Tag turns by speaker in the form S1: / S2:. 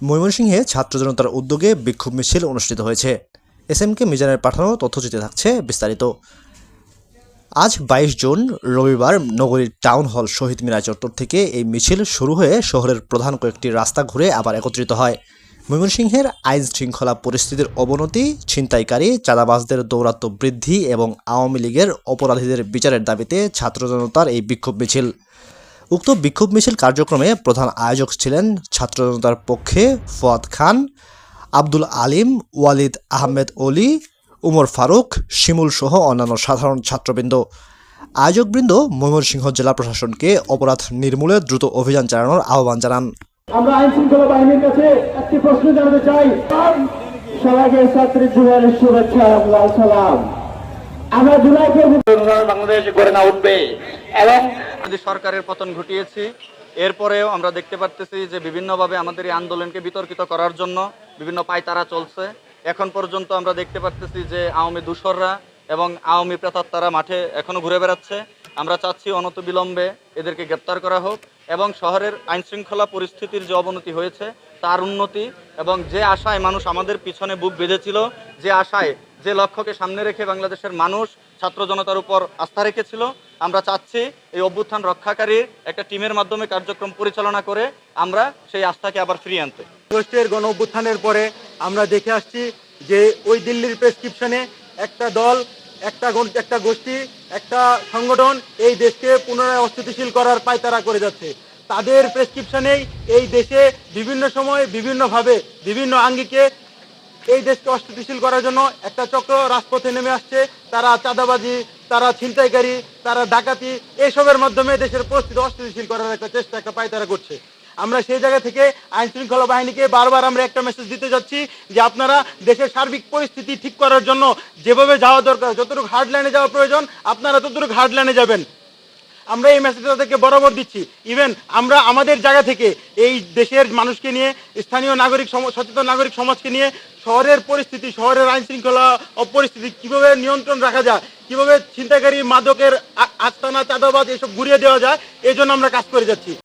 S1: ময়মনসিংহে ছাত্র জনতার উদ্যোগে বিক্ষোভ মিছিল অনুষ্ঠিত হয়েছে। এসএমকে মিজানের পাঠানো তথ্যচিত্রে থাকছে বিস্তারিত। আজ ২২ জুন রবিবার নগরীর টাউন হল শহীদ মিনার চত্বর থেকে এই মিছিল শুরু হয়ে শহরের প্রধান কয়েকটি রাস্তা ঘুরে আবার একত্রিত হয়। ময়মনসিংহের আইন শৃঙ্খলা পরিস্থিতির অবনতি, ছিনতাইকারী, চাঁদাবাজদের দৌরাত্ম্য বৃদ্ধি এবং আওয়ামী লীগের অপরাধীদের বিচারের দাবিতে ছাত্র জনতার এই বিক্ষোভ মিছিল। উক্ত বিক্ষোভ মিছিল কার্যক্রমে প্রধান আয়োজক ছিলেন ছাত্র জনতার পক্ষে ফুয়াদ খান, আব্দুল আলিম, ওয়ালিদ আহমেদ অলি, উমর ফারুক, শিমুল সহ অন্যান্য সাধারণ ছাত্রবৃন্দ। আয়োজকবৃন্দ ময়মনসিংহ জেলা প্রশাসনকে অপরাধ নির্মূলে দ্রুত অভিযান চালানোর আহ্বান জানান।
S2: আমরা আইন শৃঙ্খলা বাহিনীর কাছে একটি প্রশ্ন জানাতে চাই। সবাইকে ছাত্রী জুলাইয়ের শুভেচ্ছা, লাল সালাম। আমরা জুলাইকে বাংলাদেশ গড়ে না উঠবে এবং
S3: সরকারের পতন ঘটিয়েছি। এরপরেও আমরা দেখতে পারতেছি যে বিভিন্নভাবে আমাদের এই আন্দোলনকে বিতর্কিত করার জন্য বিভিন্ন পায়তারা চলছে। এখন পর্যন্ত আমরা দেখতে পারতেছি যে আওয়ামী দূষররা এবং আওয়ামী প্রেতাত্মারা মাঠে এখনো ঘুরে বেড়াচ্ছে। আমরা চাচ্ছি অনতিবিলম্বে এদেরকে গ্রেপ্তার করা হোক এবং শহরের আইনশৃঙ্খলা পরিস্থিতির যে অবনতি হয়েছে তার উন্নতি, এবং যে আশায় মানুষ আমাদের পিছনে বুক বেঁধেছিল, যে আশায়, যে লক্ষ্যকে সামনে রেখে বাংলাদেশের মানুষ ছাত্র জনতার উপর আস্থা রেখেছিল, আমরা চাচ্ছি এই অভ্যুত্থান রক্ষাকারী একটা টিমের মাধ্যমে কার্যক্রম পরিচালনা করে আমরা সেই আস্থাকে আবার ফিরিয়ে আনতে।
S4: আগস্টের গণ অভ্যুত্থানের পরে আমরা দেখে আসছি যে ওই দিল্লির প্রেসক্রিপশনে একটা দল, একটা গোষ্ঠী, একটা সংগঠন এই দেশকে পুনরায় অস্থিতিশীল করার পায়তারা করে যাচ্ছে। তাদের প্রেসক্রিপশনেই এই দেশে বিভিন্ন সময় বিভিন্নভাবে বিভিন্ন আঙ্গিকে এই দেশকে অস্থিতিশীল করার জন্য একটা চক্র রাজপথে নেমে আসছে। তারা চাঁদাবাজি, তারা ছিনতাইকারী, তারা ডাকাতি, এসবের মাধ্যমে দেশের পরিস্থিতি অস্থিতিশীল করার একটা চেষ্টা, একটা পায়তারা করছে। আমরা সেই জায়গা থেকে আইন শৃঙ্খলা বাহিনীকে বারবার আমরা একটা মেসেজ দিতে যাচ্ছি যে আপনারা দেশের সার্বিক পরিস্থিতি ঠিক করার জন্য যেভাবে যাওয়া দরকার, যতটুকু হার্ড লাইনে যাওয়া প্রয়োজন আপনারা ততটুকু হার্ড লাইনে যাবেন। আমরা এই মেসেজটা থেকে বরাবর দিচ্ছি। ইভেন আমরা আমাদের জায়গা থেকে এই দেশের মানুষকে নিয়ে, স্থানীয় নাগরিক, সচেতন নাগরিক সমাজকে নিয়ে শহরের পরিস্থিতি, শহরের আইন শৃঙ্খলা পরিস্থিতি কীভাবে নিয়ন্ত্রণ রাখা যায়, কীভাবে ছিনতাইকারী, মাদকের আস্তানা, চাঁদাবাজ এসব ঘুরিয়ে দেওয়া যায়, এই জন্য আমরা কাজ করে যাচ্ছি।